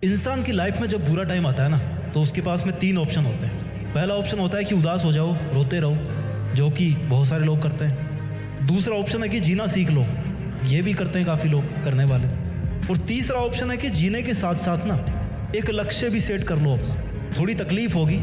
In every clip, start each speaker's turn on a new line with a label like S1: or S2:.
S1: इंसान की लाइफ में जब बुरा टाइम आता है ना, तो उसके पास में 3 ऑप्शन होते हैं। पहला ऑप्शन होता है कि उदास हो जाओ, रोते रहो, जो कि बहुत सारे लोग करते हैं। दूसरा ऑप्शन है कि जीना सीख लो, ये भी करते हैं काफ़ी लोग करने वाले। और तीसरा ऑप्शन है कि जीने के साथ साथ ना एक लक्ष्य भी सेट कर लो अपना। थोड़ी तकलीफ होगी,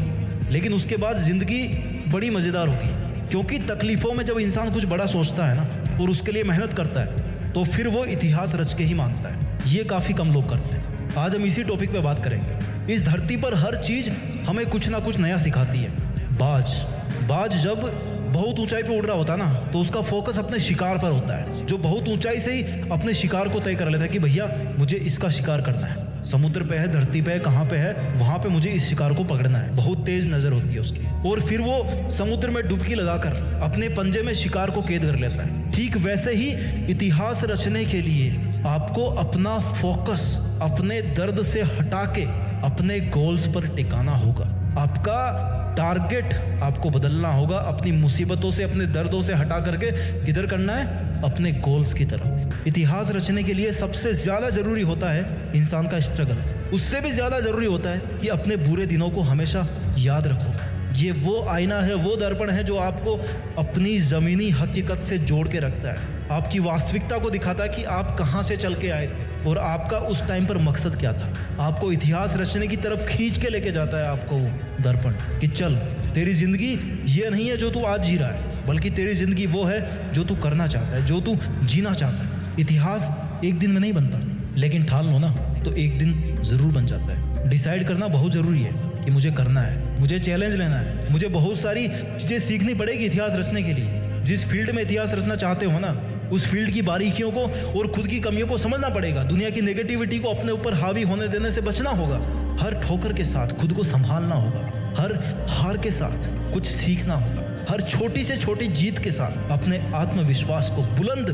S1: लेकिन उसके बाद ज़िंदगी बड़ी मज़ेदार होगी, क्योंकि तकलीफ़ों में जब इंसान कुछ बड़ा सोचता है ना और उसके लिए मेहनत करता है, तो फिर वो इतिहास रच के ही मानता है। ये काफ़ी कम लोग करते हैं। आज हम इसी टॉपिक पे बात करेंगे। इस धरती पर हर चीज़ हमें कुछ ना कुछ नया सिखाती है। बाज जब बहुत ऊंचाई पे उड़ रहा होता है ना, तो उसका फोकस अपने शिकार पर होता है। जो बहुत ऊंचाई से ही अपने शिकार को तय कर लेता है कि भैया मुझे इसका शिकार करना है। समुद्र पे है, धरती पे है, कहाँ पे है, वहां पे मुझे इस शिकार को पकड़ना है। बहुत तेज नजर होती है उसकी, और फिर वो समुद्र में डुबकी लगाकर अपने पंजे में शिकार को कैद कर लेता है। ठीक वैसे ही इतिहास रचने के लिए आपको अपना फोकस अपने दर्द से हटा के अपने गोल्स पर टिकाना होगा। आपका टारगेट आपको बदलना होगा। अपनी मुसीबतों से, अपने दर्दों से हटा करके किधर करना है? अपने गोल्स की तरफ। इतिहास रचने के लिए सबसे ज्यादा जरूरी होता है इंसान का स्ट्रगल। उससे भी ज्यादा जरूरी होता है कि अपने बुरे दिनों को हमेशा याद रखो। ये वो आईना है, वो दर्पण है जो आपको अपनी जमीनी हकीकत से जोड़ के रखता है। आपकी वास्तविकता को दिखाता है कि आप कहाँ से चल के आए थे और आपका उस टाइम पर मकसद क्या था। आपको इतिहास रचने की तरफ खींच के लेके जाता है आपको वो दर्पण, कि चल तेरी जिंदगी ये नहीं है जो तू आज जी रहा है, बल्कि तेरी जिंदगी वो है जो तू करना चाहता है, जो तू जीना चाहता है। इतिहास एक दिन में नहीं बनता, लेकिन ठान लो ना तो एक दिन जरूर बन जाता है। डिसाइड करना बहुत जरूरी है कि मुझे करना है, मुझे चैलेंज लेना है, मुझे बहुत सारी चीजें सीखनी पड़ेगी इतिहास रचने के लिए। जिस फील्ड में इतिहास रचना चाहते हो ना, उस फील्ड की बारीकियों को और खुद की कमियों को समझना पड़ेगा। दुनिया की नेगेटिविटी को अपने ऊपर हावी होने देने से बचना होगा। हर ठोकर के साथ खुद को संभालना होगा। हर हार के साथ कुछ सीखना होगा। हर छोटी से छोटी जीत के साथ अपने आत्मविश्वास को बुलंद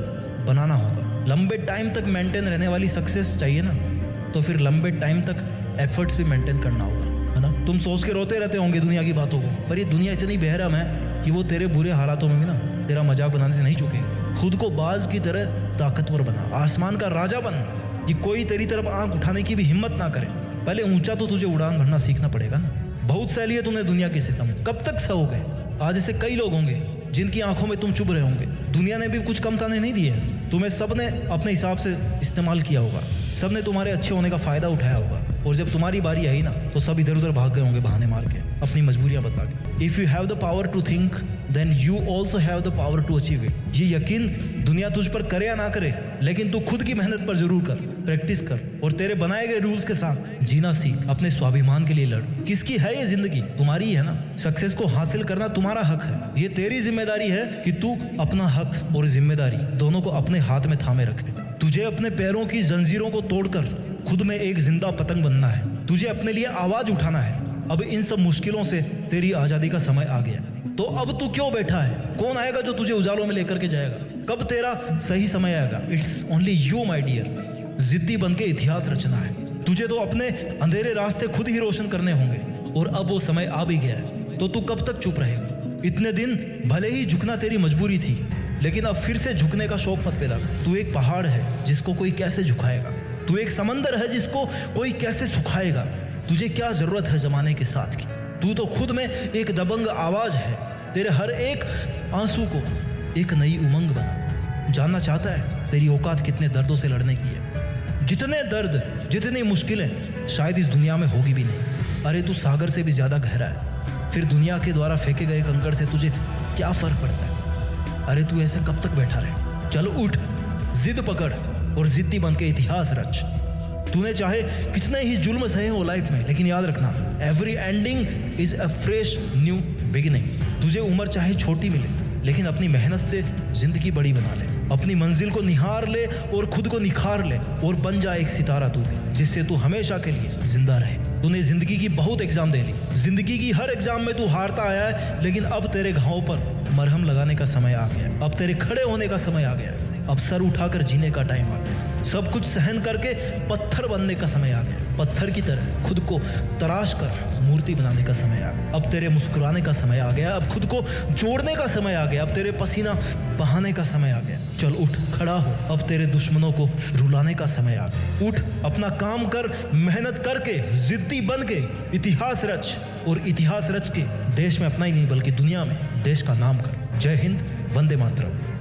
S1: बनाना होगा। लंबे टाइम तक मेंटेन रहने वाली सक्सेस चाहिए ना, तो फिर लंबे टाइम तक एफर्ट्स भी मेंटेन करना होगा, है ना। तुम सोच के रोते रहते होंगे दुनिया की बातों को, पर ये दुनिया इतनी बेहरम है कि वो तेरे बुरे हालातों में भी ना तेरा मजाक बनाने से नहीं चूकेगी। खुद को बाज की तरह ताकतवर बना, आसमान का राजा बन, कि कोई तेरी तरफ आंख उठाने की भी हिम्मत ना करे। पहले ऊंचा तो तुझे उड़ान भरना सीखना पड़ेगा ना। बहुत सहली है तुमने दुनिया की सितम, कब तक सहोगे? आज ऐसे कई लोग होंगे जिनकी आंखों में तुम चुभ रहे होंगे। दुनिया ने भी कुछ कम ताने नहीं दिए, तुम्हें सबने अपने हिसाब से इस्तेमाल किया होगा। सबने तुम्हारे अच्छे होने का फायदा उठाया होगा, और जब तुम्हारी बारी आई ना, तो सब इधर उधर भाग गए होंगे बहाने मार के, अपनी मजबूरियां बता के। If you have the power to think, then you also have the power to achieve it. ये यकीन दुनिया तुझ पर करे या ना करे, लेकिन तू खुद की मेहनत पर जरूर कर, प्रैक्टिस कर, और तेरे बनाए गए रूल्स के साथ जीना सीख। अपने स्वाभिमान के लिए लड़। किसकी है ये जिंदगी? तुम्हारी ही है ना। सक्सेस को हासिल करना तुम्हारा हक है। ये तेरी जिम्मेदारी है कि तू अपना हक और जिम्मेदारी दोनों को अपने हाथ में थामे रखे। तुझे अपने पैरों की जंजीरों को तोड़कर खुद में एक जिंदा पतंग बनना है। तुझे अपने लिए आवाज उठाना है। अब इन सब मुश्किलों से तेरी आजादी का समय आ गया, तो अब तू क्यों बैठा है? कौन आएगा जो तुझे उजालों में लेकर के जाएगा? कब तेरा सही समय आएगा? It's only you my dear. जिद्दी बन के इतिहास रचना है। तुझे तो अपने अंधेरे रास्ते खुद ही रोशन करने होंगे, और अब वो समय आ भी गया है, तो तू कब तक चुप रहेगा? इतने दिन भले ही झुकना तेरी मजबूरी थी, लेकिन अब फिर से झुकने का शौक मत पैदा कर। तू एक पहाड़ है जिसको कोई कैसे झुकाएगा। तू एक समंदर है जिसको कोई कैसे सुखाएगा। तुझे क्या जरूरत है जमाने के साथ की? तू तो खुद में एक दबंग आवाज है। तेरे हर एक आंसू को एक नई उमंग बना। जानना चाहता है तेरी औकात कितने दर्दों से लड़ने की है? जितने दर्द, जितनी मुश्किलें शायद इस दुनिया में होगी भी नहीं। अरे तू सागर से भी ज्यादा गहरा है। फिर दुनिया के द्वारा फेंके गए कंकड़ से तुझे क्या फर्क पड़ता है? अरे तू ऐसे कब तक बैठा रहे? चलो उठ, जिद पकड़, और जिद्दी बन के इतिहास रच। तूने चाहे कितने ही जुल्म सहे हो लाइफ में, लेकिन याद रखना, every ending is a fresh new beginning. तुझे उम्र चाहे छोटी मिले, लेकिन अपनी मेहनत से जिंदगी बड़ी बना ले। अपनी मंजिल को निहार ले और खुद को निखार ले, और बन जा एक सितारा तू भी, जिससे तू हमेशा के लिए जिंदा रहे। तूने जिंदगी की बहुत एग्जाम दे ली। जिंदगी की हर एग्जाम में तू हारता आया है, लेकिन अब तेरे घावों पर मरहम लगाने का समय आ गया है। अब तेरे खड़े होने का समय आ गया है। अब सर उठाकर जीने का टाइम आ गया। सब कुछ सहन करके पत्थर बनने का समय आ गया। पत्थर की तरह खुद को तराश कर मूर्ति बनाने का समय आ गया। अब तेरे मुस्कुराने का समय आ गया। अब खुद को जोड़ने का समय आ गया। अब तेरे पसीना बहाने का समय आ गया। चल उठ, खड़ा हो। अब तेरे दुश्मनों को रुलाने का समय आ गया। उठ, अपना काम कर, मेहनत करके, जिद्दी बन के इतिहास रच, और इतिहास रच के देश में अपना ही नहीं बल्कि दुनिया में देश का नाम कर। जय हिंद, वंदे मातरम।